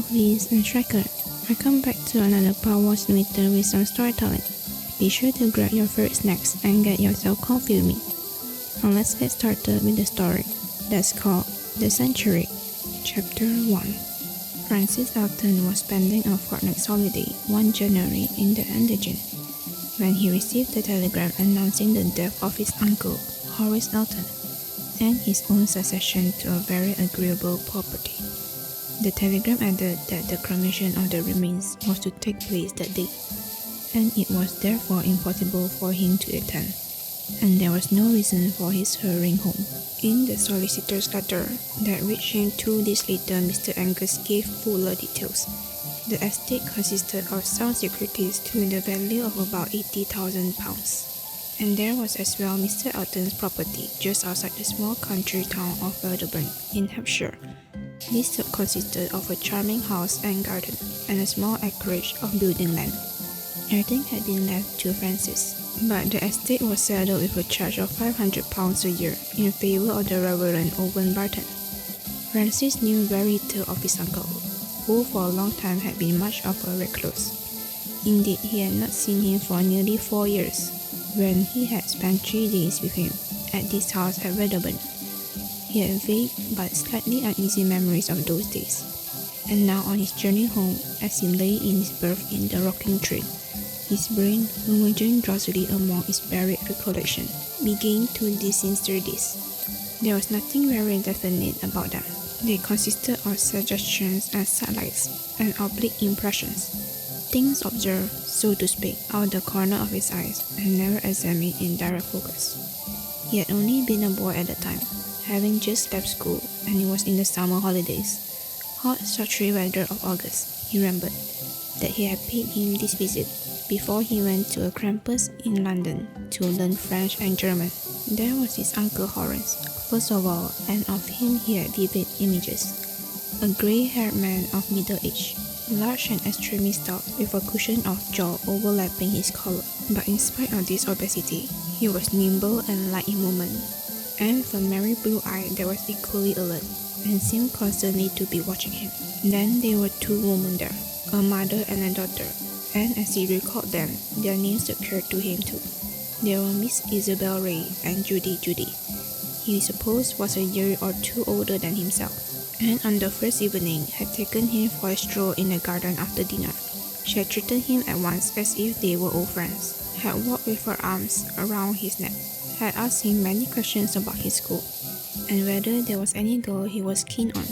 Please and Tracker. I come back to another PowerWash later with some storytelling. Be sure to grab your favorite snacks and get yourself coffee with me. Now let's get started with the story. That's called The Sanctuary. Chapter 1. Francis Elton was spending a fortnight's holiday one January in the Endigine when he received a telegram announcing the death of his uncle, Horace Elton, and his own succession to a very agreeable property. The telegram added that the cremation of the remains was to take place that day, and it was therefore impossible for him to attend, and there was no reason for his hurrying home. In the solicitor's letter that reached him 2 days later, Mr. Angus gave fuller details. The estate consisted of sound securities to the value of about £80,000, and there was as well Mr. Elton's property just outside the small country town of Wedderburn in Hampshire. This consisted of a charming house and garden, and a small acreage of building land. Everything had been left to Francis, but the estate was saddled with a charge of £500 a year in favour of the Reverend Owen Barton. Francis knew very little of his uncle, who for a long time had been much of a recluse. Indeed, he had not seen him for nearly 4 years, when he had spent 3 days with him at this house at Wedderburn. He had vague but slightly uneasy memories of those days, and now on his journey home, as he lay in his berth in the rocking train, his brain, rummaging drowsily among its buried recollection, began to disinter this. There was nothing very definite about them. They consisted of suggestions and sidelights and oblique impressions, things observed, so to speak, out the corner of his eyes and never examined in direct focus. He had only been a boy at the time, having just left school, and it was in the summer holidays, hot sultry weather of August. He remembered that he had paid him this visit before he went to a campus in London to learn French and German. There was his uncle Horace, first of all, and of him he had vivid images. A grey-haired man of middle age, large and extremely stout, with a cushion of jaw overlapping his collar. But in spite of this obesity, he was nimble and light in movement, and with a merry blue eye that was equally alert, and seemed constantly to be watching him. Then there were 2 women there, a mother and a daughter, and as he recalled them, their names occurred to him too. They were Miss Isabel Ray and Judy. He supposed was a year or 2 older than himself, and on the first evening had taken him for a stroll in the garden after dinner. She had treated him at once as if they were old friends, had walked with her arms around his neck, had asked him many questions about his school, and whether there was any girl he was keen on.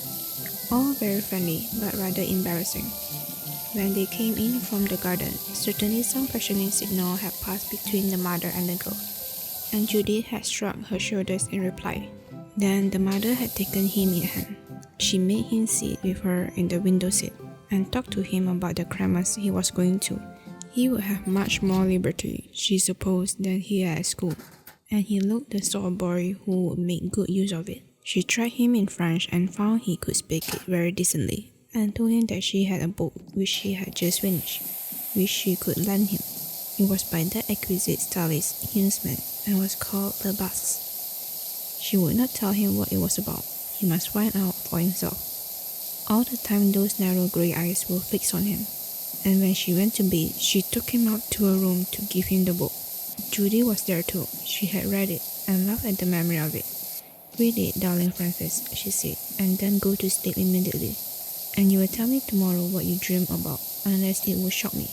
All very friendly, but rather embarrassing. When they came in from the garden, certainly some questioning signal had passed between the mother and the girl, and Judy had shrugged her shoulders in reply. Then the mother had taken him in hand. She made him sit with her in the window seat, and talk to him about the crammers he was going to. He would have much more liberty, she supposed, than he had at school, and he looked the sort of boy who would make good use of it. She tried him in French and found he could speak it very decently, and told him that she had a book which she had just finished, which she could lend him. It was by that exquisite stylist Huntsman, and was called The Basques. She would not tell him what it was about. He must find out for himself. All the time those narrow grey eyes were fixed on him, and when she went to bed, she took him out to her room to give him the book. Judy was there too. She had read it, and laughed at the memory of it. "Read it, darling Francis," she said, "and then go to sleep immediately. And you will tell me tomorrow what you dream about, unless it will shock me."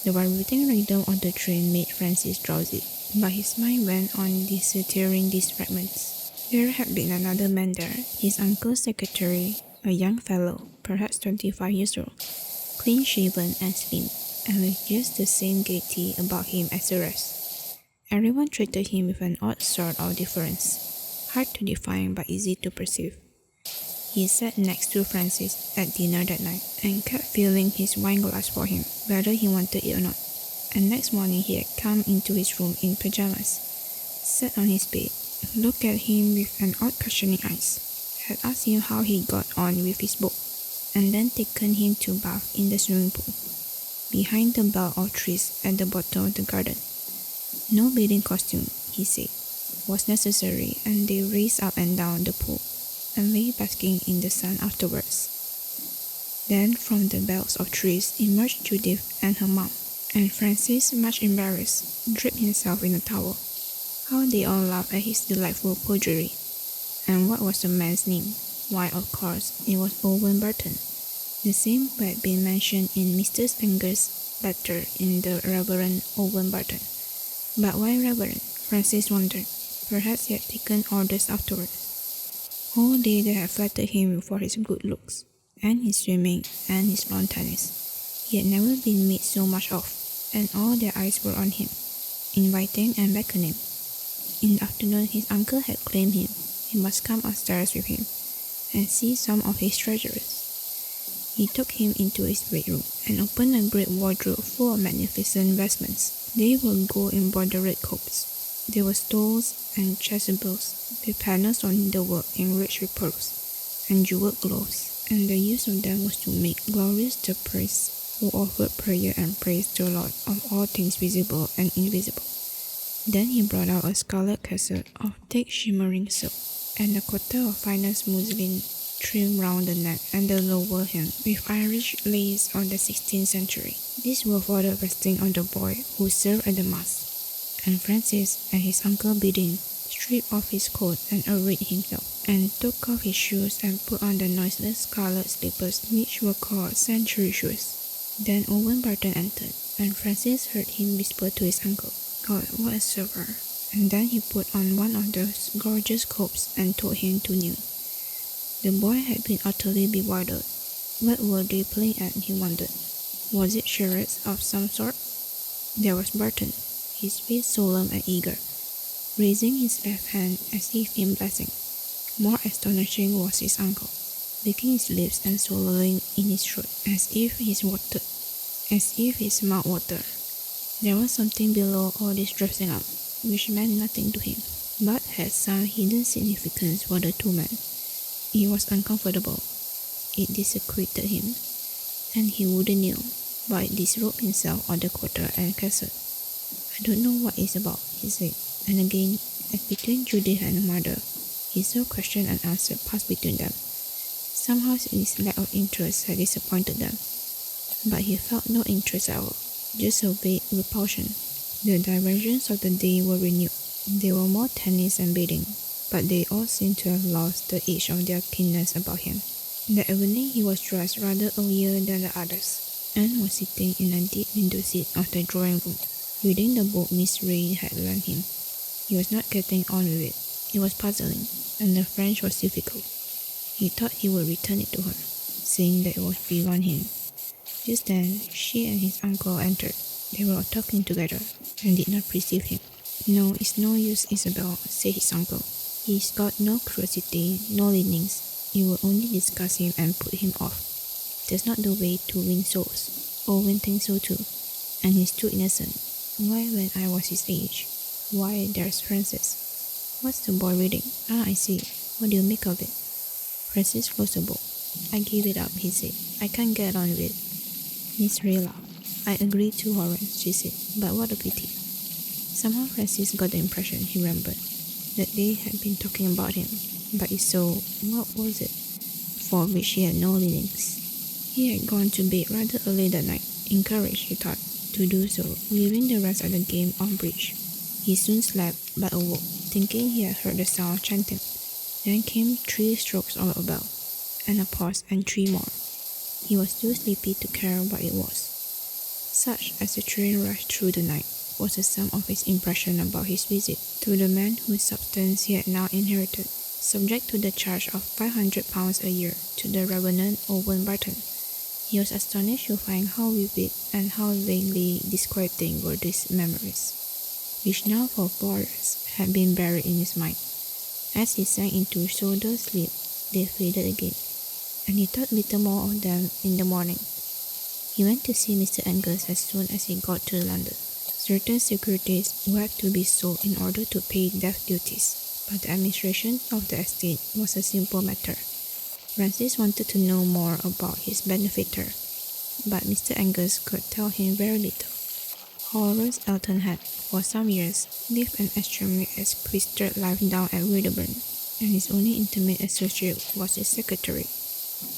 The vibrating rhythm of the train made Francis drowsy, but his mind went on deciphering these fragments. There had been another man there, his uncle's secretary, a young fellow, perhaps 25 years old, clean-shaven and slim, and with just the same gaiety about him as the rest. Everyone treated him with an odd sort of deference, hard to define but easy to perceive. He sat next to Francis at dinner that night, and kept filling his wine-glass for him, whether he wanted it or not. And next morning he had come into his room in pyjamas, sat on his bed, looked at him with an odd questioning eyes, had asked him how he got on with his book, and then taken him to bath in the swimming pool, behind the belt of trees at the bottom of the garden. No bathing costume, he said, was necessary, and they raced up and down the pool, and lay basking in the sun afterwards. Then from the belts of trees emerged Judith and her mom, and Francis, much embarrassed, draped himself in a towel. How they all laughed at his delightful perjury. And what was the man's name? Why, of course, it was Owen Burton, the same who had been mentioned in Mr. Angus' letter in the Reverend Owen Burton. But why Reverend? Francis wondered. Perhaps he had taken orders afterwards. All day they had flattered him for his good looks, and his swimming, and his lawn tennis. He had never been made so much of, and all their eyes were on him, inviting and beckoning. In the afternoon his uncle had claimed him. He must come upstairs with him, and see some of his treasures. He took him into his bedroom, and opened a great wardrobe full of magnificent vestments. They were gold-embroidered coats. There were stoles and chasubles, with panels on needlework enriched with pearls, and jeweled gloves, and the use of them was to make glorious the priests who offered prayer and praise to the Lord of all things visible and invisible. Then he brought out a scarlet cassock of thick shimmering silk, and a quarter of finest muslin trimmed round the neck and the lower hem with Irish lace of the 16th century. These were for the vesting of the boy who served at the mass. And Francis, at his uncle bidding, stripped off his coat and arrayed himself, and took off his shoes and put on the noiseless scarlet slippers which were called century shoes. Then Owen Burton entered, and Francis heard him whisper to his uncle, "God, what a silver!" And then he put on one of those gorgeous coats and told him to kneel. The boy had been utterly bewildered. What were they playing at, he wondered. Was it charades of some sort? There was Burton, his face solemn and eager, raising his left hand as if in blessing. More astonishing was his uncle, licking his lips and swallowing in his throat as if his mouth watered. There was something below all this dressing up, which meant nothing to him, but had some hidden significance for the two men. He was uncomfortable. It disquieted him, and he wouldn't kneel, but disrobed himself of the quarter and cassock. "I don't know what it's about," he said, and again, as between Judith and her mother, he saw question and answer pass between them. Somehow his lack of interest had disappointed them, but he felt no interest at all, just a vague repulsion. The diversions of the day were renewed. There were more tennis and bathing, but they all seemed to have lost the edge of their keenness about him. That evening he was dressed rather earlier than the others, and was sitting in a deep window seat of the drawing room, reading the book Miss Ray had lent him. He was not getting on with it. It was puzzling, and the French was difficult. He thought he would return it to her, saying that it was beyond him. Just then, she and his uncle entered. They were all talking together, and did not perceive him. "No, it's no use, Isabel," said his uncle. "He's got no curiosity, no leanings. You will only disgust him and put him off. That's not the way to win souls. Owen thinks so too, and he's too innocent. Why, when I was his age? Why, there's Francis. What's the boy reading? Ah, I see. What do you make of it?" Francis closed the book. "I gave it up," he said. "I can't get on with it." Miss Ray laughed. "I agree too, Horace," she said, "but what a pity." Somehow Francis got the impression, he remembered, that they had been talking about him, but if so, what was it, for which he had no leanings? He had gone to bed rather early that night, encouraged, he thought, to do so, leaving the rest of the game on bridge. He soon slept, but awoke, thinking he had heard the sound of chanting. Then came 3 strokes of a bell, and a pause, and 3 more. He was too sleepy to care what it was. Such, as the train rushed through the night, was the sum of his impression about his visit to the man whose substance he had now inherited, subject to the charge of £500 a year to the Reverend Owen Burton. He was astonished to find how vivid and how vaguely disquieting were these memories, which now for hours had been buried in his mind. As he sank into shoulder sleep, they faded again, and he thought little more of them in the morning. He went to see Mr. Angus as soon as he got to London. Certain securities would have to be sold in order to pay death duties, but the administration of the estate was a simple matter. Francis wanted to know more about his benefactor, but Mr. Angus could tell him very little. Horace Elton had, for some years, lived an extremely exquisite life down at Wedderburn, and his only intimate associate was his secretary,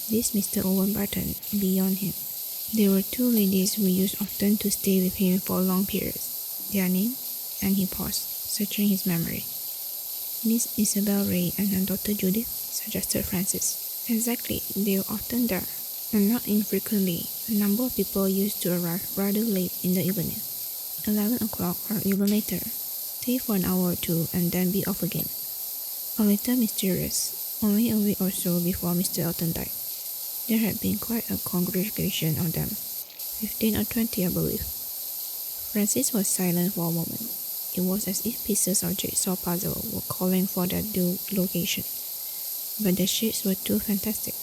This Mr. Owen Barton, beyond him. There were two ladies who used often to stay with him for long periods. Their name? And he paused, searching his memory. Miss Isabel Ray and her daughter Judith, suggested Francis. Exactly, they were often there, and not infrequently, a number of people used to arrive rather late in the evening, 11 o'clock or even later, stay for an hour or two and then be off again. A little mysterious, only a week or so before Mr. Elton died. There had been quite a congregation of them, 15 or 20 I believe. Francis was silent for a moment. It was as if pieces of jigsaw puzzle were calling for their due location. But the shapes were too fantastic.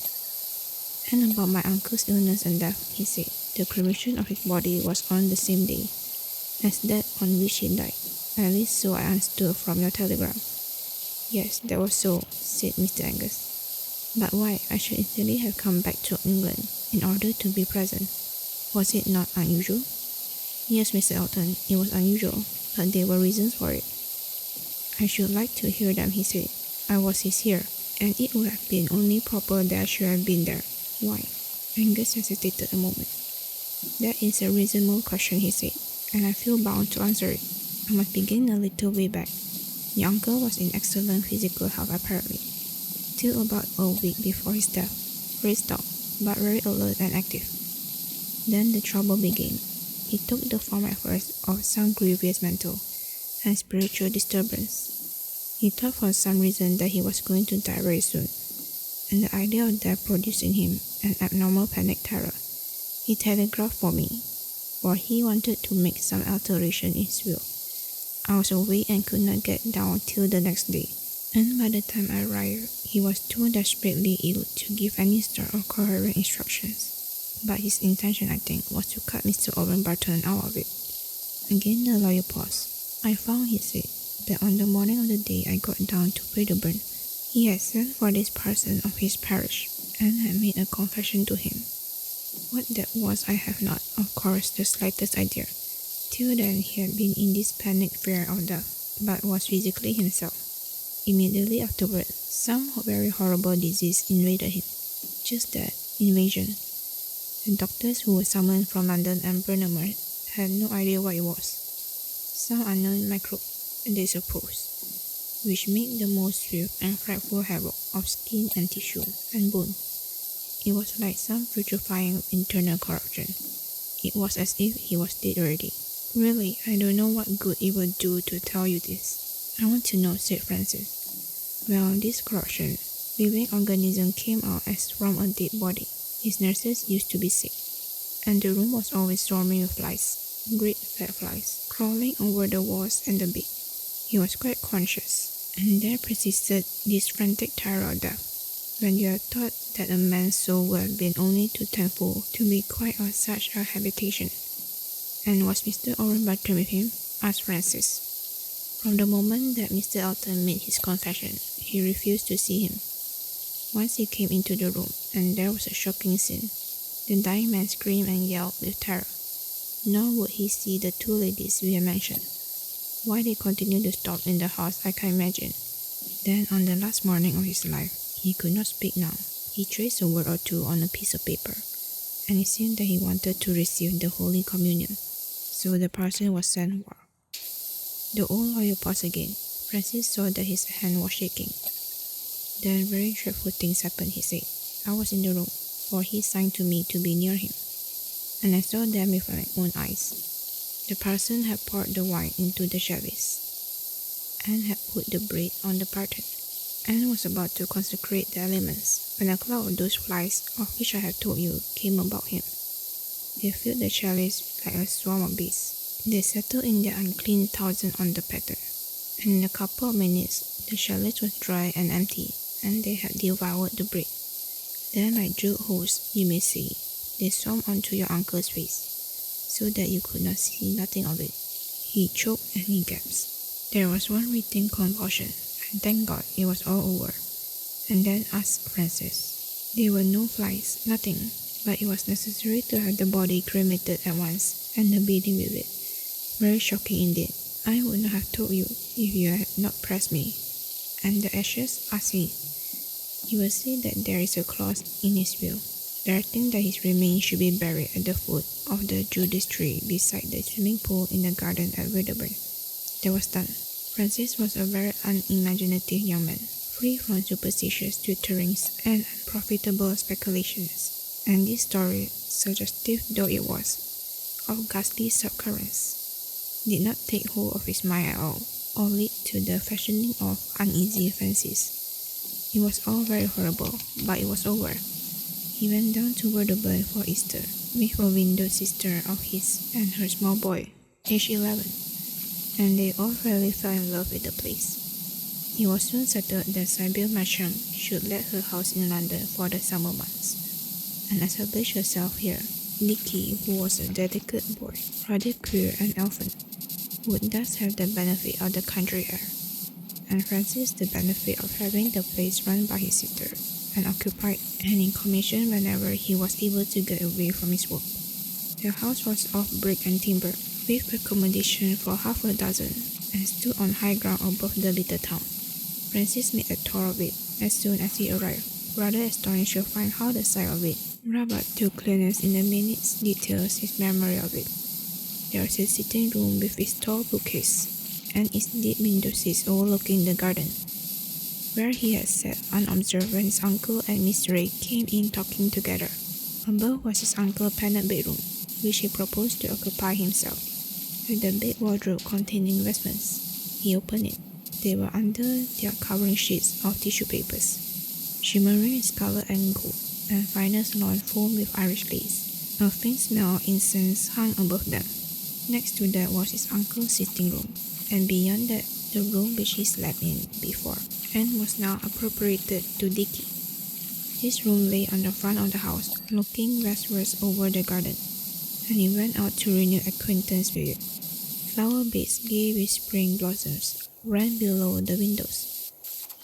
And about my uncle's illness and death, he said, the cremation of his body was on the same day as that on which he died. At least so I understood from your telegram. Yes, that was so, said Mr. Angus. But why I should instantly have come back to England in order to be present? Was it not unusual? Yes, Mr. Elton, it was unusual, but there were reasons for it. I should like to hear them, he said. I was his heir, and it would have been only proper that I should have been there. Why? Angus hesitated a moment. That is a reasonable question, he said, and I feel bound to answer it. I must begin a little way back. Your uncle was in excellent physical health apparently, till about a week before his death, very stout, but very alert and active. Then the trouble began. It took the form at first of some grievous mental and spiritual disturbance. He thought for some reason that he was going to die very soon, and the idea of death produced in him an abnormal panic terror. He telegraphed for me, for he wanted to make some alteration in his will. I was away and could not get down till the next day, and by the time I arrived, he was too desperately ill to give any sort of coherent instructions. But his intention, I think, was to cut Mr. Owen Barton out of it. Again the lawyer paused. I found, he said, that on the morning of the day I got down to Paderborn, he had sent for this parson of his parish, and had made a confession to him. What that was I have not, of course, the slightest idea. Till then he had been in this panic fear of death, but was physically himself. Immediately afterward, some very horrible disease invaded him. Just that, invasion. The doctors who were summoned from London and Birmingham had no idea what it was. Some unknown microbe, they supposed, which made the most swift and frightful havoc of skin and tissue and bone. It was like some putrefying internal corruption. It was as if he was dead already. Really, I don't know what good it would do to tell you this. I want to know, said Francis. Well, this corruption, living organism came out as from a dead body. His nurses used to be sick, and the room was always swarming with flies, great fat flies, crawling over the walls and the bed. He was quite conscious, and there persisted this frantic terror of death. When you had thought that a man's soul would have been only too thankful to be quite of such a habitation. And was Mr. Owen Barton with him? Asked Francis. From the moment that Mr. Elton made his confession, he refused to see him. Once he came into the room, and there was a shocking scene. The dying man screamed and yelled with terror. Nor would he see the two ladies we had mentioned. Why they continued to stop in the house I can imagine. Then on the last morning of his life, he could not speak now. He traced a word or two on a piece of paper, and it seemed that he wanted to receive the Holy Communion. So the parson was sent for. The old lawyer paused again. Francis saw that his hand was shaking. Then very dreadful things happened, he said. I was in the room, for he signed to me to be near him, and I saw them with my own eyes. The parson had poured the wine into the chalice, and had put the bread on the parton, and was about to consecrate the elements, when a cloud of those flies, of which I have told you, came about him. They filled the chalice like a swarm of bees. They settled in their unclean thousand on the pattern, and in a couple of minutes the chalice was dry and empty, and they had devoured the bread. Then, like drilled holes, you may say, they swarmed onto your uncle's face, so that you could not see nothing of it. He choked and he gasped. There was one retained convulsion, and thank God it was all over. And then asked Francis. There were no flies, nothing, but it was necessary to have the body cremated at once, and the bedding with it. Very shocking indeed. I would not have told you if you had not pressed me. And the ashes? Asked he. You will see that there is a clause in his will, directing that his remains should be buried at the foot of the Judas tree beside the swimming pool in the garden at Wedderburn. That was done. Francis was a very unimaginative young man, free from superstitious tutorings and unprofitable speculations, and this story, suggestive though it was, of ghastly subcurrents, did not take hold of his mind at all, or lead to the fashioning of uneasy fancies. It was all very horrible, but it was over. He went down to Wedderburn for Easter, with a widowed sister of his and her small boy, aged 11, and they all fairly fell in love with the place. It was soon settled that Sybil Masham should let her house in London for the summer months, and establish herself here. Dicky, who was a delicate boy, rather queer and elfin, would thus have the benefit of the country air, and Francis the benefit of having the place run by his sister, and occupied and in commission whenever he was able to get away from his work. The house was of brick and timber, with accommodation for half a dozen, and stood on high ground above the little town. Francis made a tour of it as soon as he arrived, rather astonished to find how the sight of it brought back to clearness in the minute details his memory of it. There was a sitting room with its tall bookcase, and its deep window seats overlooking the garden, where he had sat unobserved when his uncle and Miss Ray came in talking together. Above was his uncle's panelled bedroom, which he proposed to occupy himself, with a big wardrobe containing vestments. He opened it. They were under their covering sheets of tissue papers, shimmering in scarlet and gold, and finest lawn foamed with Irish lace. A faint smell of incense hung above them. Next to that was his uncle's sitting room, and beyond that, the room which he slept in before, and was now appropriated to Dicky. This room lay on the front of the house, looking westwards over the garden, and he went out to renew acquaintance with it. Flower beds gay with spring blossoms ran below the windows.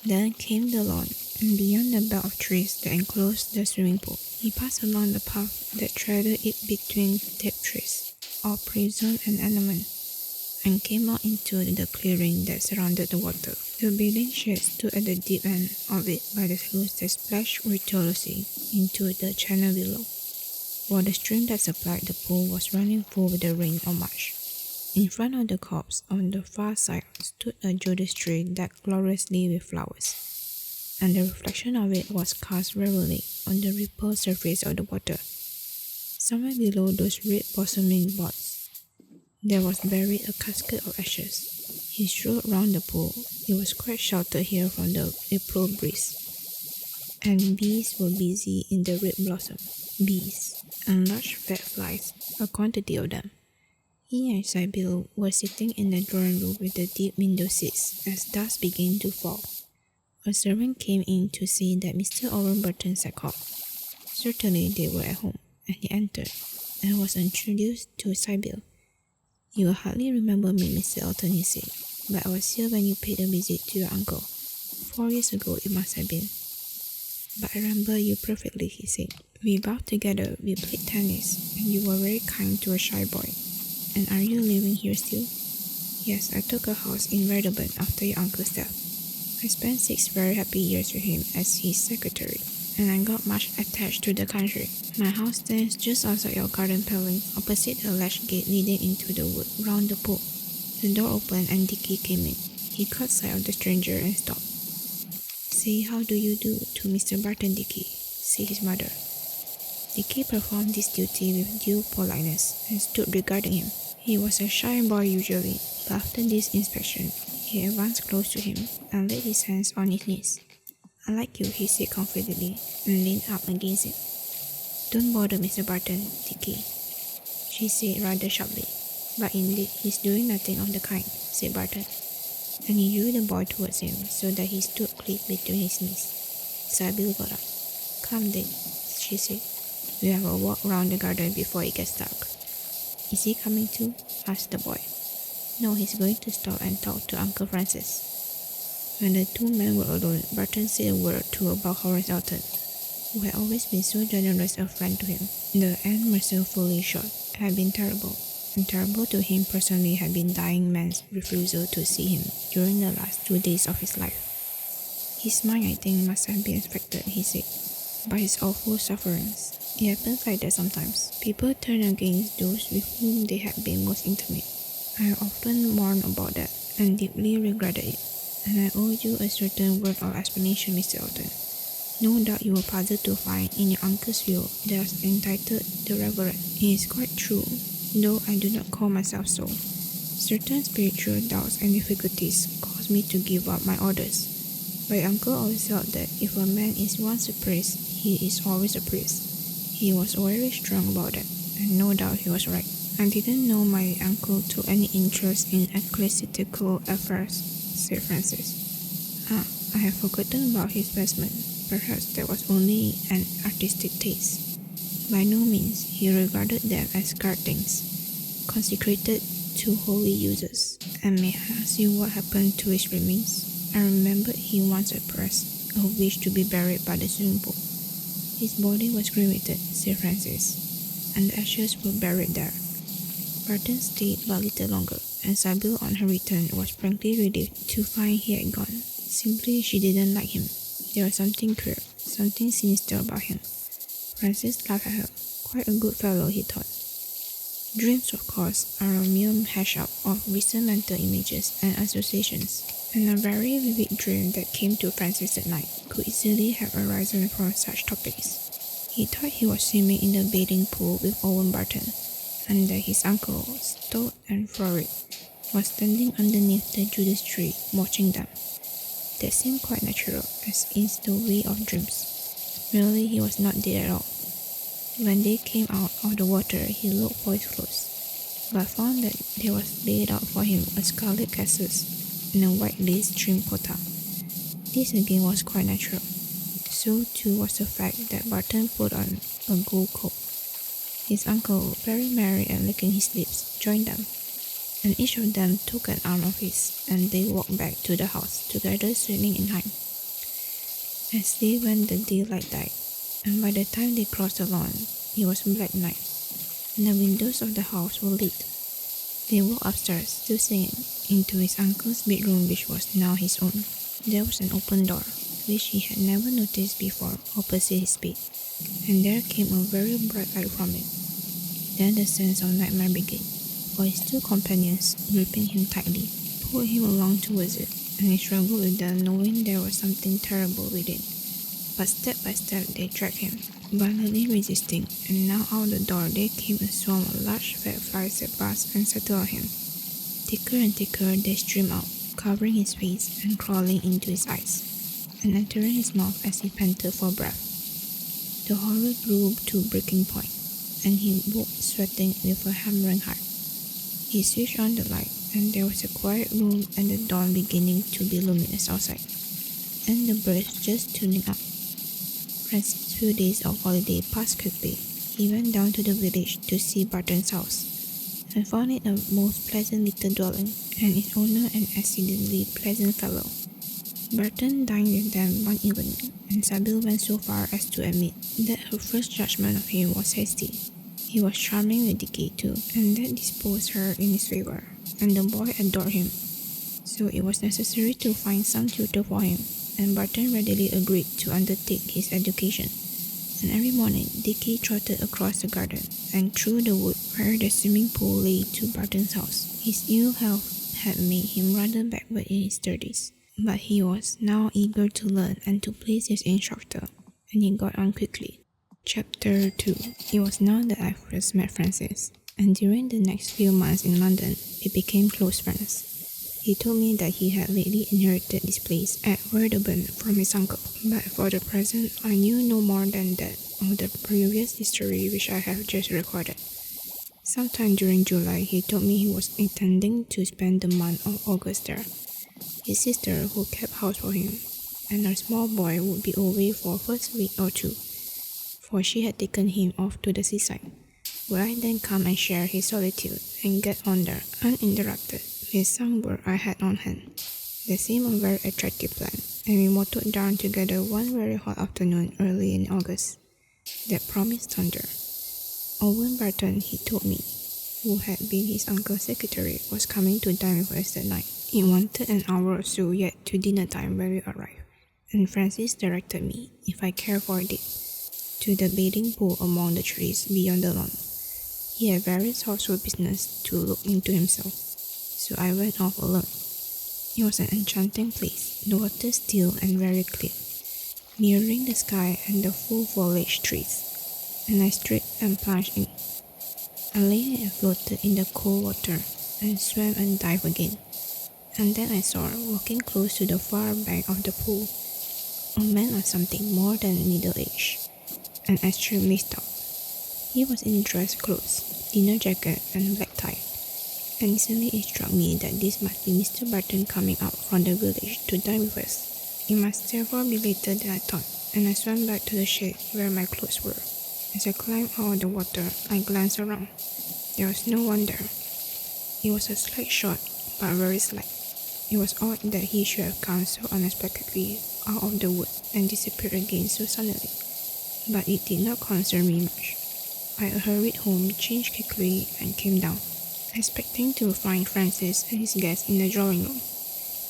Then came the lawn, and beyond the belt of trees that enclosed the swimming pool, he passed along the path that threaded it between dead trees, all prism and adamant, and came out into the clearing that surrounded the water. The bathing shed stood at the deep end of it by the sluice that splashed ritualously into the channel below, while the stream that supplied the pool was running full with the rain of March. In front of the copse on the far side stood a Judas tree decked gloriously with flowers, and the reflection of it was cast reverently on the rippled surface of the water. Somewhere below those red blossoming buds, there was buried a casket of ashes. He strode round the pool. It was quite sheltered here from the April breeze, and bees were busy in the red blossom. Bees, and large fat flies, a quantity of them. He and Sybil were sitting in the drawing room with the deep window seats as dusk began to fall. A servant came in to say that Mr. Owen Burton had called. Certainly they were at home, and he entered, and was introduced to Sybil. "You will hardly remember me, Mr. Elton," he said, "but I was here when you paid a visit to your uncle. 4 years ago it must have been." "But I remember you perfectly," he said. "We bowed together, we played tennis, and you were very kind to a shy boy. And are you living here still?" "Yes, I took a house in Wedderburn after your uncle's death. I spent 6 very happy years with him as his secretary, and I got much attached to the country. My house stands just outside your garden paling, opposite a latch gate leading into the wood round the pool." The door opened and Dicky came in. He caught sight of the stranger and stopped. "Say how do you do to Mr. Barton, Dicky," said his mother. Dicky performed this duty with due politeness and stood regarding him. He was a shy boy usually, but after this inspection, he advanced close to him and laid his hands on his knees. "I like you," he said confidently, and leaned up against him. "Don't bother Mr. Barton, Dicky," she said rather sharply. "But indeed, he's doing nothing of the kind," said Barton, and he drew the boy towards him so that he stood clean between his knees. Sybil got up. "Come then," she said. "We have a walk round the garden before it gets dark." "Is he coming too?" asked the boy. "No, he's going to stop and talk to Uncle Francis." When the two men were alone, Barton said a word or two about Horace Elton, who had always been so generous a friend to him. The end, mercifully short, had been terrible, and terrible to him personally had been dying man's refusal to see him during the last 2 days of his life. His mind, I think, must have been affected, he said, by his awful sufferings. It happens like that sometimes. People turn against those with whom they had been most intimate. I often mourned about that and deeply regretted it. And I owe you a certain word of explanation, Mr. Elton. No doubt you were puzzled to find in your uncle's will that was entitled The Reverend. It is quite true, though I do not call myself so. Certain spiritual doubts and difficulties caused me to give up my orders. My uncle always felt that if a man is once a priest, he is always a priest. He was very strong about that, and no doubt he was right. I didn't know my uncle took any interest in ecclesiastical affairs, said Francis. I have forgotten about his vestment. Perhaps that was only an artistic taste. By no means, he regarded them as guard things, consecrated to holy uses. And may I ask you what happened to his remains? I remembered he once expressed a wish to be buried by the swimming pool. His body was cremated, said Francis, and the ashes were buried there. Barton stayed but little longer, and Sybil on her return was frankly relieved to find he had gone. Simply she didn't like him. There was something queer, something sinister about him. Francis laughed at her. Quite a good fellow, he thought. Dreams, of course, are a mere hash-up of recent mental images and associations, and a very vivid dream that came to Francis at night could easily have arisen from such topics. He thought he was swimming in the bathing pool with Owen Barton, and that his uncle, stout and florid, was standing underneath the Judas tree watching them. That seemed quite natural, as is the way of dreams. Really, he was not dead at all. When they came out of the water, he looked for his clothes, but found that there was laid out for him a scarlet cassock and a white lace trimmed coat. This again was quite natural. So too was the fact that Barton put on a gold coat. His uncle, very merry and licking his lips, joined them, and each of them took an arm of his, and they walked back to the house, together swimming in time. As they went, the daylight died, and by the time they crossed the lawn, it was black night, and the windows of the house were lit. They walked upstairs, still singing, into his uncle's bedroom, which was now his own. There was an open door, which he had never noticed before, opposite his bed, and there came a very bright light from it. Then the sense of nightmare began, for his two companions, gripping him tightly, pulled him along towards it, and he struggled with them, knowing there was something terrible within. But step by step they dragged him, violently resisting, and now out the door there came a swarm of large fat flies that buzzed and settled on him. Thicker and thicker they streamed out, covering his face and crawling into his eyes, and entering his mouth as he panted for breath. The horror grew to breaking point, and he woke sweating with a hammering heart. He switched on the light, and there was a quiet room and the dawn beginning to be luminous outside, and the birds just tuning up. Francis' few days of holiday passed quickly. He went down to the village to see Barton's house, and found it a most pleasant little dwelling, and its owner an exceedingly pleasant fellow. Barton dined with them one evening, and Sybil went so far as to admit that her first judgment of him was hasty. He was charming with Dickie too, and that disposed her in his favor, and the boy adored him. So it was necessary to find some tutor for him, and Barton readily agreed to undertake his education. And every morning Dickie trotted across the garden and through the wood where the swimming pool lay to Barton's house. His ill health had made him rather backward in his studies, but he was now eager to learn and to please his instructor, and he got on quickly. Chapter 2. It was now that I first met Francis, and during the next few months in London, we became close friends. He told me that he had lately inherited this place at Wedderburn from his uncle, but for the present I knew no more than that of the previous history which I have just recorded. Sometime during July, he told me he was intending to spend the month of August there. His sister, who kept house for him, and her small boy would be away for first week or two, for she had taken him off to the seaside. Would I then come and share his solitude and get on there uninterrupted with some work I had on hand? That seemed a very attractive plan, and we motored down together one very hot afternoon early in August. That promised thunder. Owen Barton, he told me, who had been his uncle's secretary, was coming to dine with us that night. It wanted an hour or so yet to dinner time when we arrived, and Francis directed me, if I cared for it, to the bathing pool among the trees beyond the lawn. He had various household business to look into himself, so I went off alone. It was an enchanting place, the water still and very clear, mirroring the sky and the full foliage trees, and I stripped and plunged in. I lay and floated in the cold water and swam and dived again. And then I saw, walking close to the far bank of the pool, a man of something more than middle-aged, and extremely stout. He was in dress clothes, dinner jacket, and black tie, and instantly it struck me that this must be Mr. Barton coming out from the village to dine with us. It must therefore be later than I thought, and I swam back to the shed where my clothes were. As I climbed out of the water, I glanced around. There was no one there. It was a slight shot, but very slight. It was odd that he should have come so unexpectedly out of the wood and disappeared again so suddenly, but it did not concern me much. I hurried home, changed quickly, and came down, expecting to find Francis and his guests in the drawing room.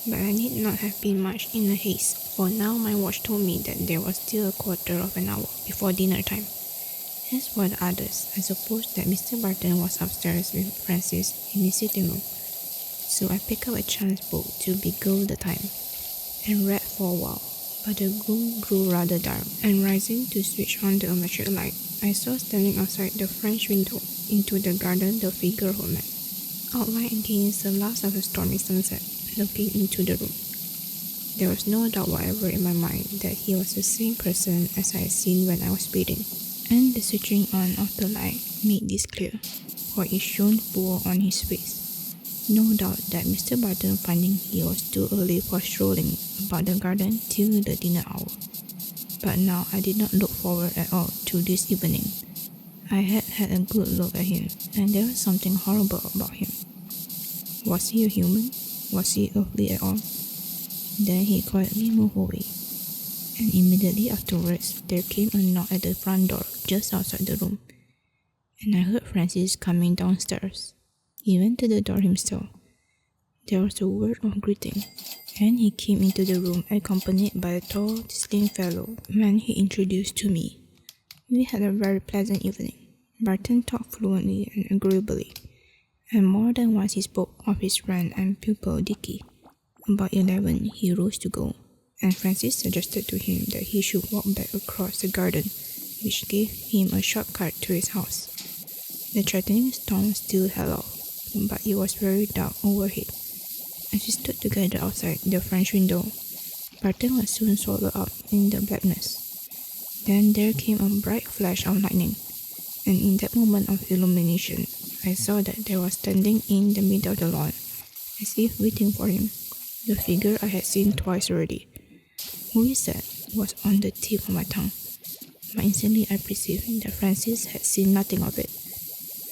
But I need not have been much in a haste, for now my watch told me that there was still a quarter of an hour before dinner time. As for the others, I supposed that Mr. Barton was upstairs with Francis in his sitting room, so I picked up a chance book to beguile the time, and read for a while. But the room grew rather dark, and rising to switch on the electric light, I saw standing outside the French window into the garden the figure of a man, outlined against the last of the stormy sunset, looking into the room. There was no doubt whatever in my mind that he was the same person as I had seen when I was bathing, and the switching on of the light made this clear, for it shone full on his face. No doubt that Mr. Barton, finding he was too early for strolling about the garden till the dinner hour. But now I did not look forward at all to this evening. I had had a good look at him, and there was something horrible about him. Was he a human? Was he earthly at all? Then he quietly moved away, and immediately afterwards there came a knock at the front door just outside the room, and I heard Francis coming downstairs. He went to the door himself. There was a word of greeting, and he came into the room accompanied by a tall, slim fellow when he introduced to me. We had a very pleasant evening. Barton talked fluently and agreeably, and more than once he spoke of his friend and pupil Dicky. About 11 he rose to go, and Francis suggested to him that he should walk back across the garden, which gave him a short cut to his house. The threatening storm still held off, but it was very dark overhead. As we stood together outside the French window, Barton was soon swallowed up in the blackness. Then there came a bright flash of lightning, and in that moment of illumination, I saw that there was standing in the middle of the lawn, as if waiting for him, the figure I had seen twice already. Who he said was on the tip of my tongue, but instantly I perceived that Francis had seen nothing of it,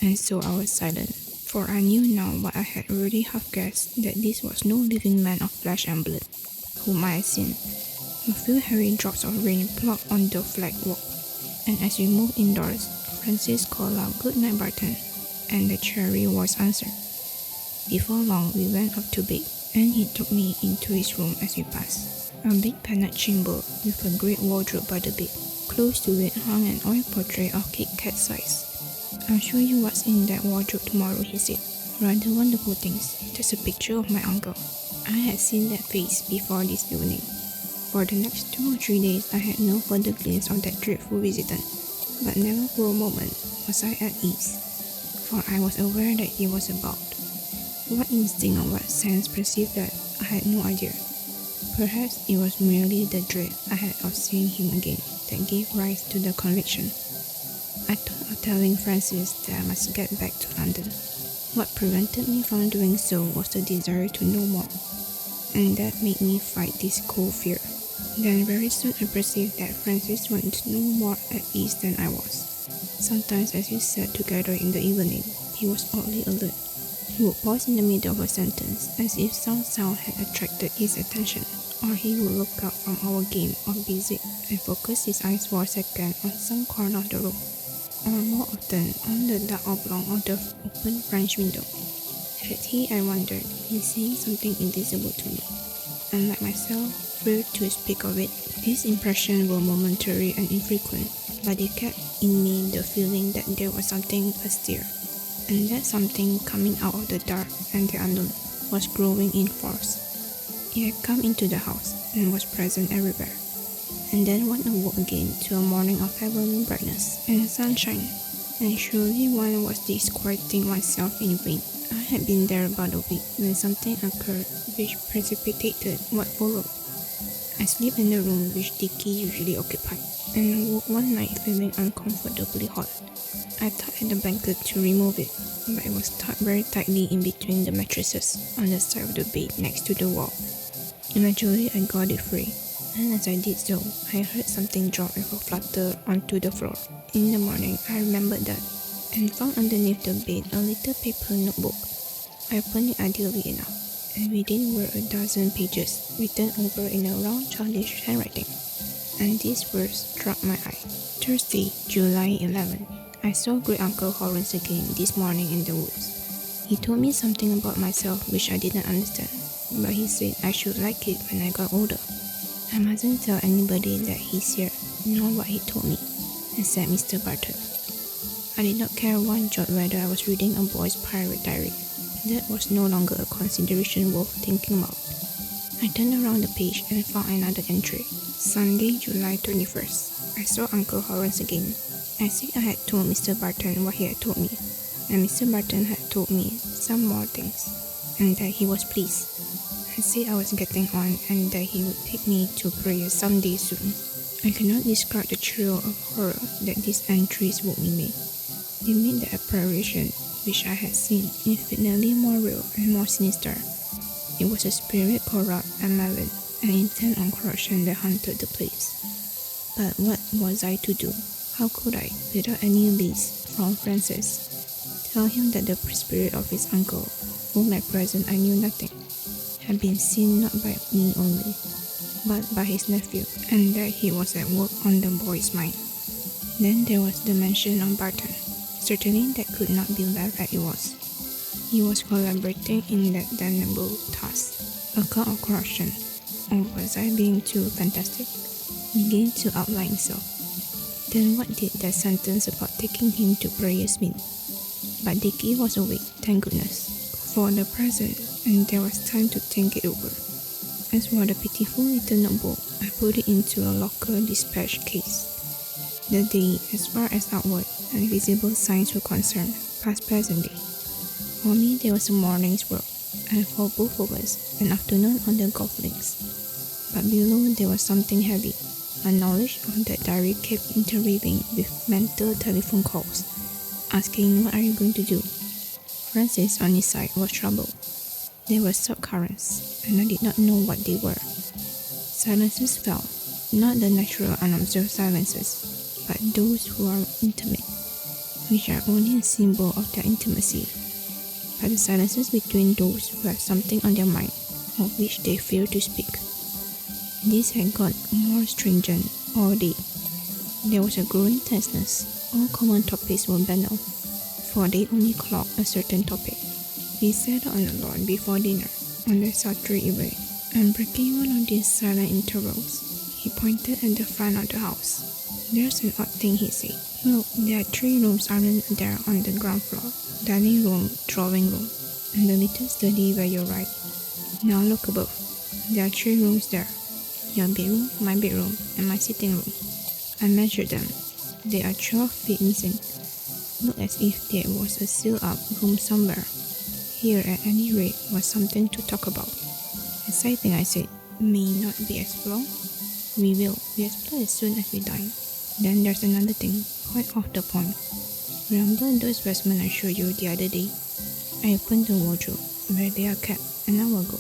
and so I was silent. For I knew now what I had already half guessed, that this was no living man of flesh and blood, whom I had seen. A few heavy drops of rain plopped on the flag walk, and as we moved indoors, Francis called out, "Good night, Barton," and the cheery voice answered. Before long, we went up to bed, and he took me into his room as we passed. A big panelled chamber with a great wardrobe by the bed. Close to it hung an oil portrait of Kit Kat size. "I'll show you what's in that wardrobe tomorrow," he said. "Rather wonderful things. There's a picture of my uncle." I had seen that face before this evening. For the next 2 or 3 days, I had no further glimpse of that dreadful visitant, but never for a moment was I at ease, for I was aware that he was about. What instinct or what sense perceived that, I had no idea. Perhaps it was merely the dread I had of seeing him again that gave rise to the conviction. I thought of telling Francis that I must get back to London. What prevented me from doing so was the desire to know more, and that made me fight this cold fear. Then very soon I perceived that Francis was no more at ease than I was. Sometimes as we sat together in the evening, he was oddly alert. He would pause in the middle of a sentence, as if some sound had attracted his attention, or he would look up from our game of bezique and focus his eyes for a second on some corner of the room, or more often on the dark oblong of the open French window. Had he, I wondered, been seeing something invisible to me? unlike myself, feared to speak of it. These impressions were momentary and infrequent, but they kept in me the feeling that there was something austere, and that something coming out of the dark and the unknown was growing in force. It had come into the house and was present everywhere, and then one awoke again to a morning of heavenly brightness and sunshine, and surely one was disquieting oneself in vain. I had been there about a week when something occurred which precipitated what followed. I slept in the room which Dicky usually occupied, and woke one night feeling uncomfortably hot. I tugged at the blanket to remove it, but it was tucked very tightly in between the mattresses on the side of the bed next to the wall. Eventually, I got it free, and as I did so, I heard something drop with a flutter onto the floor. In the morning, I remembered that, and found underneath the bed a little paper notebook. I opened it ideally enough, and within were a dozen pages written over in a round childish handwriting, and these words struck my eye. Thursday, July 11. I saw Great Uncle Horace again this morning in the woods. He told me something about myself which I didn't understand, but he said I should like it when I got older. I mustn't tell anybody that he's here, nor what he told me, except Mr. Barton. I did not care one jot whether I was reading a boy's pirate diary. That was no longer a consideration worth thinking about. I turned around the page and found another entry. Sunday, July 21st. I saw Uncle Horace again. I said I had told Mr. Barton what he had told me, and Mr. Barton had told me some more things, and that he was pleased. I said I was getting on and that he would take me to prayer someday soon. I cannot describe the thrill of horror that these entries woke in me. They made the apparition which I had seen infinitely more real and more sinister. It was a spirit corrupt and malign and intent on corruption that haunted the place. But what was I to do? How could I, without any release from Francis, tell him that the spirit of his uncle, whom at present I knew nothing, had been seen not by me only, but by his nephew, and that he was at work on the boy's mind? Then there was the mention of Barton. Certainly that could not be left as it was. He was collaborating in that damnable task, a cult of corruption. Or was I being too fantastic? He began to outline himself. Then what did that sentence about taking him to prayers mean? But Dicky was awake, thank goodness, for the present, and there was time to think it over. As for the pitiful little notebook, I put it into a locker dispatch case. The day, as far as outward and visible signs were concerned, passed pleasantly. For me, there was a morning's work, and for both of us, an afternoon on the golf links. But below there was something heavy. My knowledge of that diary kept interweaving with mental telephone calls, asking what are you going to do? Francis on his side was troubled. There were subcurrents, and I did not know what they were. Silences fell, not the natural unobserved silences, but those who are intimate, which are only a symbol of their intimacy, but the silences between those who have something on their mind, of which they fear to speak. This had got more stringent all day. There was a growing tenseness. All common topics were banal, for they only clogged a certain topic. We sat on the lawn before dinner, on the sultry evening, and breaking one of these silent intervals, he pointed at the front of the house. There's an odd thing, he said. Look, there are 3 rooms aren't there on the ground floor. Dining room, drawing room, and the little study where you write. Now look above. There are 3 rooms there. Your bedroom, my bedroom, and my sitting room. I measured them. There are 12 feet missing. Looked as if there was a sealed-up room somewhere. Here, at any rate, was something to talk about. Exciting, I said. May not be explored? We will. We explore as soon as we dine. Then there's another thing, quite off the point. Remember those vestments I showed you the other day? I opened the wardrobe, where they are kept, an hour ago,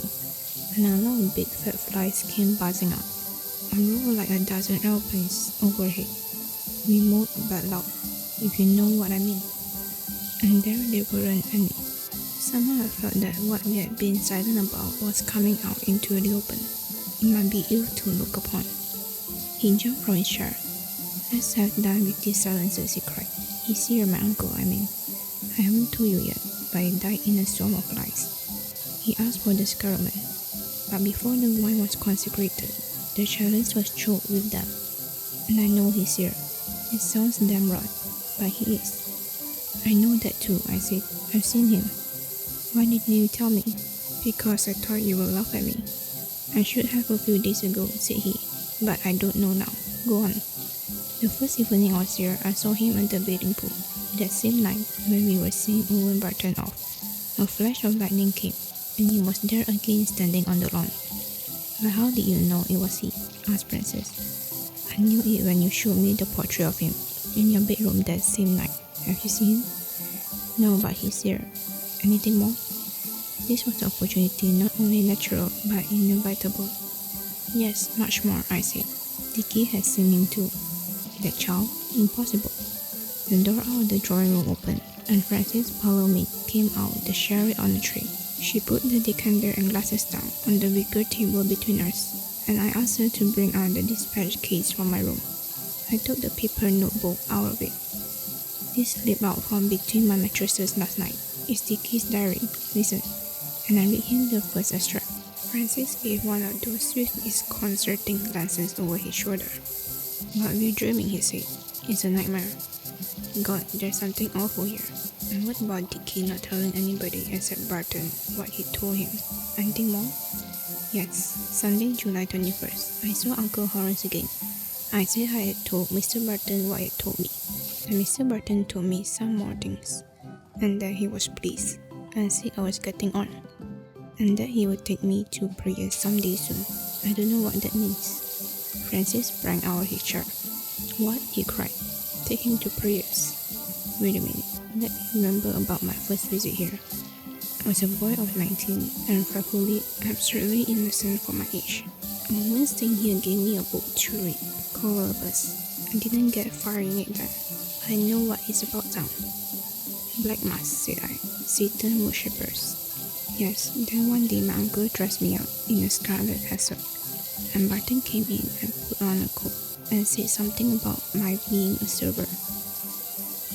and a lot of big fat flies came buzzing out, a row like a dozen aeroplanes overhead, remote but loud, if you know what I mean. And there they weren't any. Somehow I felt that what we had been silent about was coming out into the open. It might be ill to look upon. He jumped from his chair. Let's have done with these silences, he cried. He's here, my uncle, I mean. I haven't told you yet, but he died in a storm of flies. He asked for the scarlet man. But before the wine was consecrated, the chalice was choked with them. And I know he's here. It sounds damn right, but he is. I know that too, I said. I've seen him. Why didn't you tell me? Because I thought you would laugh at me. I should have a few days ago, said he, but I don't know now. Go on. The first evening I was here, I saw him at the bathing pool. That same night, when we were seeing Owen Barton off, a flash of lightning came, and he was there again standing on the lawn. But how did you know it was he? Asked Francis. I knew it when you showed me the portrait of him in your bedroom that same night. Have you seen him? No, but he's here. Anything more? This was the opportunity not only natural, but inevitable. Yes, much more, I said. Dickie has seen him too. That child? Impossible. The door out of the drawing room opened, and Frances' parlour maid came out with the sherry on the tray. She put the decanter and glasses down on the wicker table between us, and I asked her to bring out the dispatch case from my room. I took the paper notebook out of it. This slipped out from between my mattresses last night. It's Dickie's diary. Listen. And I read him the first extract. Francis gave one of those swift, disconcerting glances over his shoulder. But we're dreaming, he said. It's a nightmare. God, there's something awful here. And what about Dickie not telling anybody except Barton what he told him? Anything more? Yes, Sunday, July 21st. I saw Uncle Horace again. I said I had told Mr. Barton what he had told me. And Mr. Barton told me some more things. And that he was pleased, and said I was getting on. And that he would take me to prayers someday soon. I don't know what that means. Francis sprang out of his chair. What? He cried. Take him to prayers. Wait a minute. Let me remember about my first visit here. I was a boy of 19 and frightfully, absurdly innocent for my age. A woman's staying here gave me a book to read, Columbus. I didn't get far in it then. I know what it's about now. Black mass, said I. Satan worshippers. Yes, then one day my uncle dressed me up in a scarlet cassock, and Barton came in and put on a coat and said something about my being a server.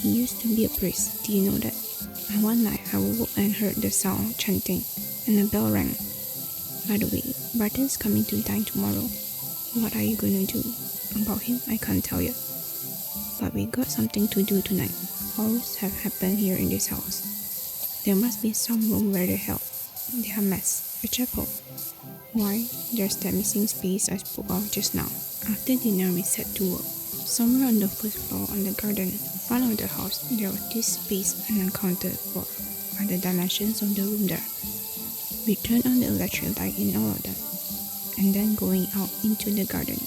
He used to be a priest, do you know that? And one night I woke and heard the sound chanting, and a bell rang. By the way, Barton's coming to dine tomorrow. What are you going to do? About him, I can't tell you. But we got something to do tonight. Horrors have happened here in this house. There must be some room where they held their mess, a chapel. Why, there's that missing space I spoke of just now. After dinner, we set to work. Somewhere on the first floor on the garden, front of the house, there was this space unaccounted for by the dimensions of the room there. We turned on the electric light in all of them, and then going out into the garden,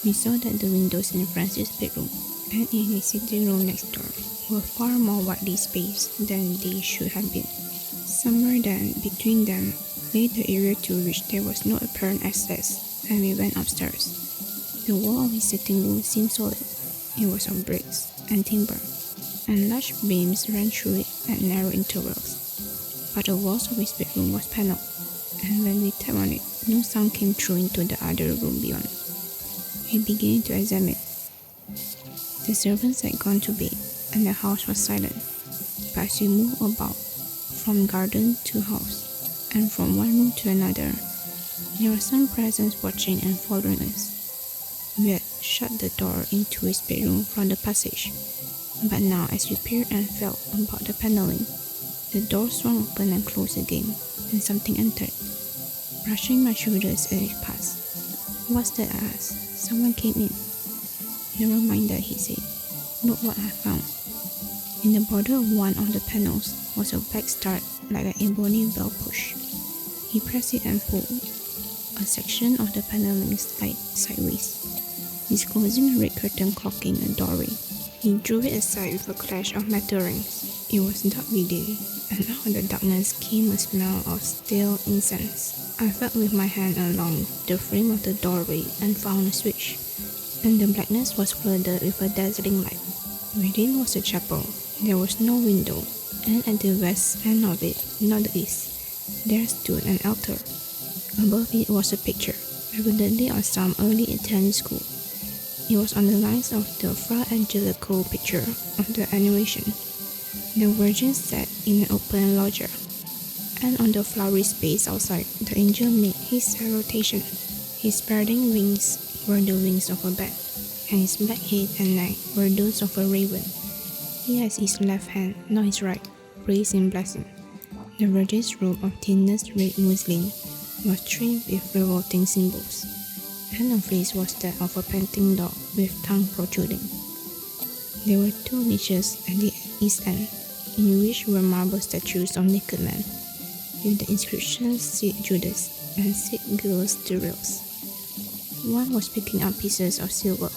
we saw that the windows in Francis' bedroom and in his sitting room next door were far more widely spaced than they should have been. Somewhere then, between them, lay the area to which there was no apparent access, and we went upstairs. The wall of his sitting room seemed solid. It was of bricks and timber, and large beams ran through it at narrow intervals. But the walls of his bedroom was panelled, and when we tapped on it, no sound came through into the other room beyond. We began to examine. The servants had gone to bed, and the house was silent. But as we moved about, from garden to house, and from one room to another, there was some presence watching and following us. We had shut the door into his bedroom from the passage, but now as we peered and felt about the paneling, the door swung open and closed again, and something entered, brushing my shoulders as it passed. What's that? I asked. Someone came in. Never mind that, he said. Look what I found. In the border of one of the panels was a black star like an ebony bell push. He pressed it and pulled. A section of the paneling slid sideways, disclosing a red curtain clocking a doorway. He drew it aside with a clash of metal rings. It was dark within, and out of the darkness came a smell of stale incense. I felt with my hand along the frame of the doorway and found a switch, and the blackness was flooded with a dazzling light. Within was a chapel. There was no window, and at the west end of it, not the east, there stood an altar. Above it was a picture, evidently of some early Italian school. It was on the lines of the Fra Angelico picture of the Annunciation. The Virgin sat in an open loggia. And on the flowery space outside, the angel made his salutation. His spreading wings were the wings of a bat, and his black head and neck were those of a raven. He has his left hand, not his right, raised in blessing. The Virgin's robe of thinnest red muslin was trimmed with revolting symbols, and her face was that of a panting dog with tongue protruding. There were 2 niches at the east end, in which were marble statues of naked men, with the inscriptions St. Judas and St. Giles the Reals. One was picking up pieces of silver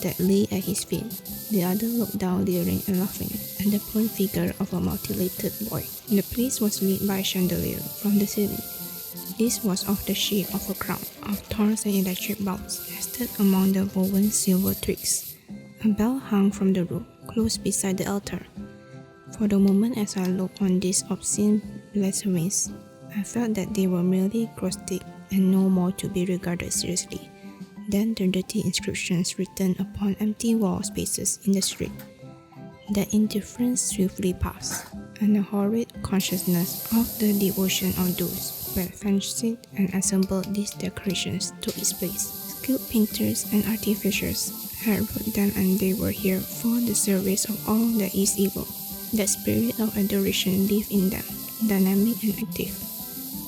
that lay at his feet. The other looked down, leering and laughing at the prone figure of a mutilated boy. The place was lit by a chandelier from the ceiling. This was of the shape of a crown of thorns and electric bulbs nested among the woven silver twigs. A bell hung from the roof, close beside the altar. For the moment as I looked on these obscene blasphemies, I felt that they were merely grotesque and no more to be regarded seriously than the dirty inscriptions written upon empty wall spaces in the street. That indifference swiftly passed, and the horrid consciousness of the devotion of those who had fancied and assembled these decorations took its place. Skilled painters and artificers had wrought them, and they were here for the service of all that is evil. That spirit of adoration lived in them, dynamic and active,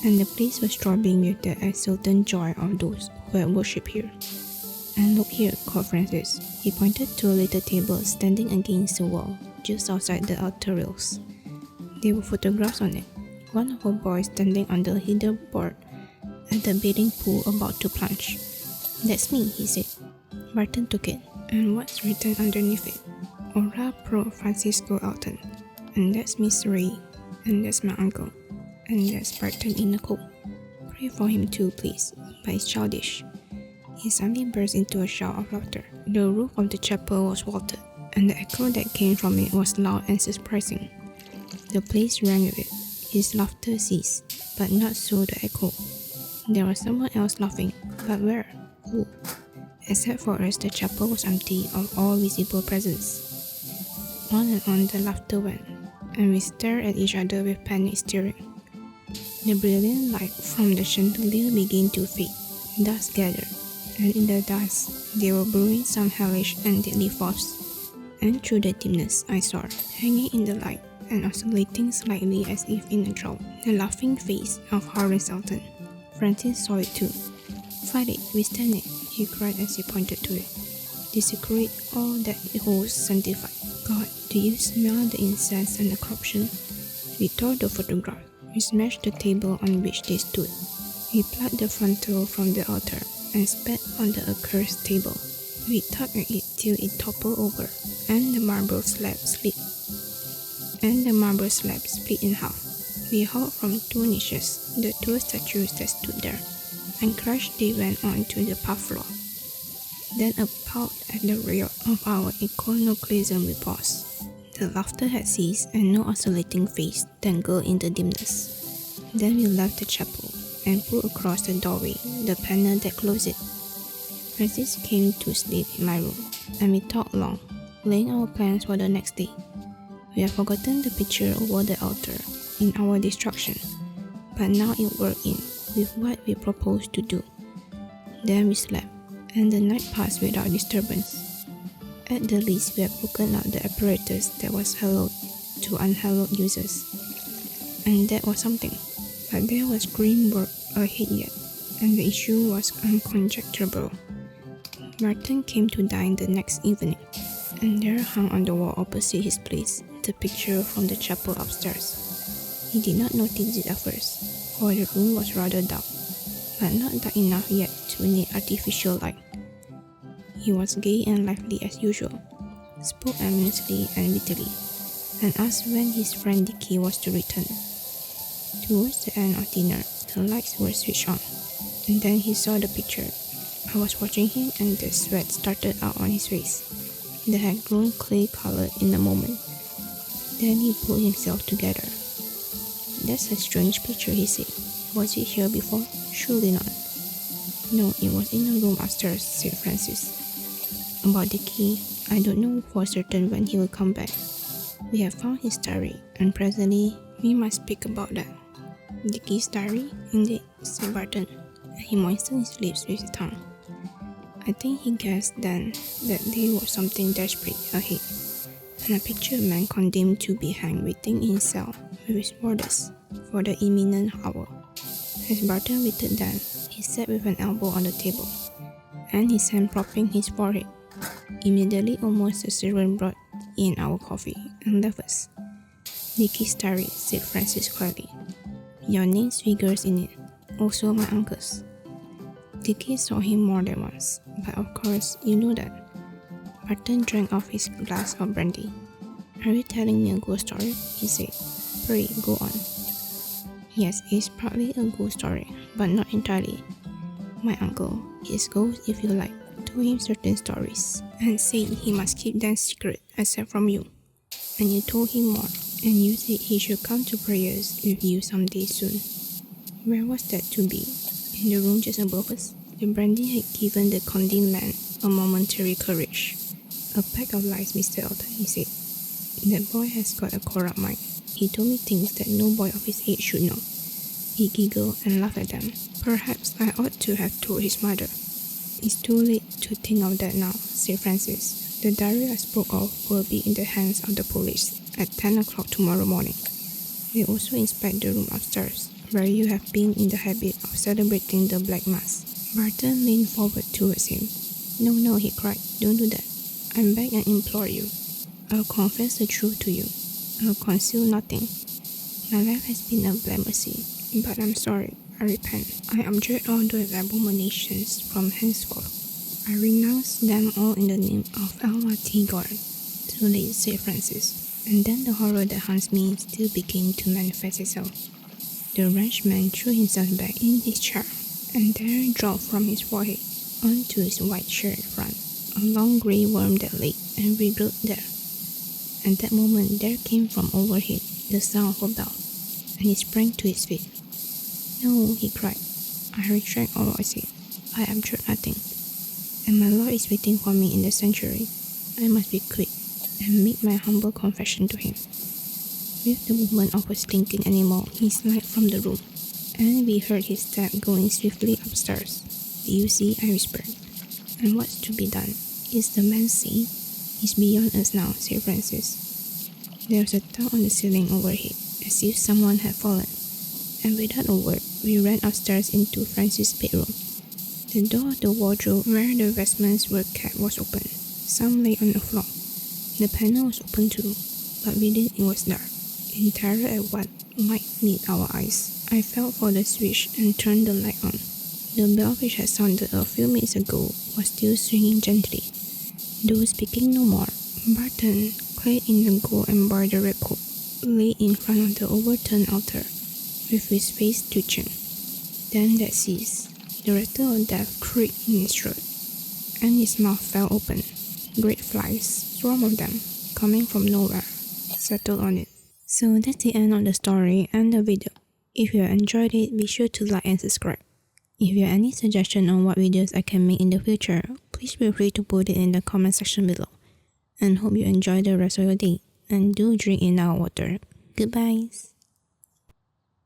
and the place was throbbing with the exultant joy of those who had worshipped here. And look here, called Francis. He pointed to a little table standing against the wall, just outside the altar rails. There were photographs on it. One of a boy standing on the header board at the bathing pool about to plunge. "That's me," he said. Barton took it, and what's written underneath it? "Ora pro Francisco Alton." "And that's Miss Ray, and that's my uncle, and that's Barton in a coat. Pray for him too, please, but it's childish." He suddenly burst into a shout of laughter. The roof of the chapel was vaulted, and the echo that came from it was loud and surprising. The place rang with it. His laughter ceased, but not so the echo. There was someone else laughing, but where? Who? Except for us, the chapel was empty of all visible presence. On and on the laughter went, and we stared at each other with panic staring. The brilliant light from the chandelier began to fade. Dust gathered, and in the dust they were brewing some hellish and deadly force. And through the dimness I saw, hanging in the light and oscillating slightly as if in a drought, the laughing face of Horace Elton. Francis saw it too. "Fight it, withstand it," he cried as he pointed to it. "Desecrate all that it holds sanctified. God, do you smell the incense and the corruption?" We tore the photograph. We smashed the table on which they stood. We plucked the frontal from the altar and spat on the accursed table. We tugged at it till it toppled over, and the marble slab split in half. We hauled from 2 niches the 2 statues that stood there, and crushed they went on to the path floor. Then appalled at the riot of our iconoclasm we paused. The laughter had ceased, and no oscillating face dangled in the dimness. Then we left the chapel, and pulled across the doorway the panel that closed it. Francis came to sleep in my room, and we talked long, laying our plans for the next day. We had forgotten the picture over the altar in our destruction, but now it worked in with what we proposed to do. Then we slept, and the night passed without disturbance. At the least, we had broken up the apparatus that was hallowed to unhallowed users, and that was something. But there was grim work ahead yet, and the issue was unconjecturable. Barton came to dine the next evening, and there hung on the wall opposite his place the picture from the chapel upstairs. He did not notice it at first, for the room was rather dark, but not dark enough yet to need artificial light. He was gay and lively as usual, spoke amusedly and wittily, and asked when his friend Dicky was to return. Towards the end of dinner, the lights were switched on, and then he saw the picture. I was watching him, and the sweat started out on his face. That had grown clay-colored in a moment. Then he pulled himself together. "That's a strange picture," he said. "Was it here before?" "Surely not." "No, it was in a room upstairs," said Francis. "About Dicky, I don't know for certain when he will come back. We have found his diary, and presently we must speak about that." Dickie's diary? Indeed, said Barton, and he moistened his lips with his tongue. I think he guessed then that there was something desperate ahead, and a picture of a man condemned to be hanged waiting in his cell with his warders for the imminent hour. As Barton waited then, he sat with an elbow on the table, and his hand propping his forehead. Immediately almost the servant brought in our coffee and left us. Dickie's diary, said Francis quietly. Your name figures in it, also my uncle's. Dickie saw him more than once, but of course you know that. Barton drank off his glass of brandy. Are you telling me a ghost story? He said. Pray, go on. Yes, it's partly a ghost story, but not entirely. My uncle, his ghost if you like, told him certain stories, and said he must keep them secret except from you. And you told him more, and you said he should come to prayers with you someday soon. Where was that to be? In the room just above us? The brandy had given the condemned man a momentary courage. A pack of lies, Mr. Elton, he said. That boy has got a corrupt mind. He told me things that no boy of his age should know. He giggled and laughed at them. Perhaps I ought to have told his mother. It's too late to think of that now, said Francis. The diary I spoke of will be in the hands of the police at 10 o'clock tomorrow morning. They also inspect the room upstairs, where you have been in the habit of celebrating the Black Mass. Barton leaned forward towards him. No, he cried. Don't do that. I beg and implore you. I'll confess the truth to you. I'll conceal nothing. My life has been a blasphemy, but I'm sorry. I repent. I abjure all those abominations from henceforth. I renounce them all in the name of Almighty God. Too late, said Francis. And then the horror that haunts me still began to manifest itself. The wretched man threw himself back in his chair, and there dropped from his forehead onto his white shirt front a long grey worm that lay and wriggled there. At that moment there came from overhead the sound of a bell, and he sprang to his feet. No, he cried. I retract all I said. I abjure nothing, and my Lord is waiting for me in the sanctuary. I must be quick and make my humble confession to him. With the movement of a slinking animal, he slid from the room, and we heard his step going swiftly upstairs. You see, I whispered. And what's to be done? Is the man seen? He's beyond us now, said Francis. There was a thud on the ceiling overhead, as if someone had fallen, and without a word, we ran upstairs into Francis' bedroom. The door of the wardrobe where the vestments were kept was open. Some lay on the floor. The panel was open too, but within it was dark. In terror at what might meet our eyes, I felt for the switch and turned the light on. The bell which had sounded a few minutes ago was still swinging gently. Though speaking no more, Barton, clad in the gold-embroidered coat, lay in front of the overturned altar, with his face twitching. Then that ceased. The rattle of death creaked in his throat, and his mouth fell open. Great flies, swarm of them, coming from nowhere, settled on it. So that's the end of the story and the video. If you enjoyed it, be sure to like and subscribe. If you have any suggestion on what videos I can make in the future, please feel free to put it in the comment section below. And hope you enjoy the rest of your day, and do drink enough water. Goodbyes.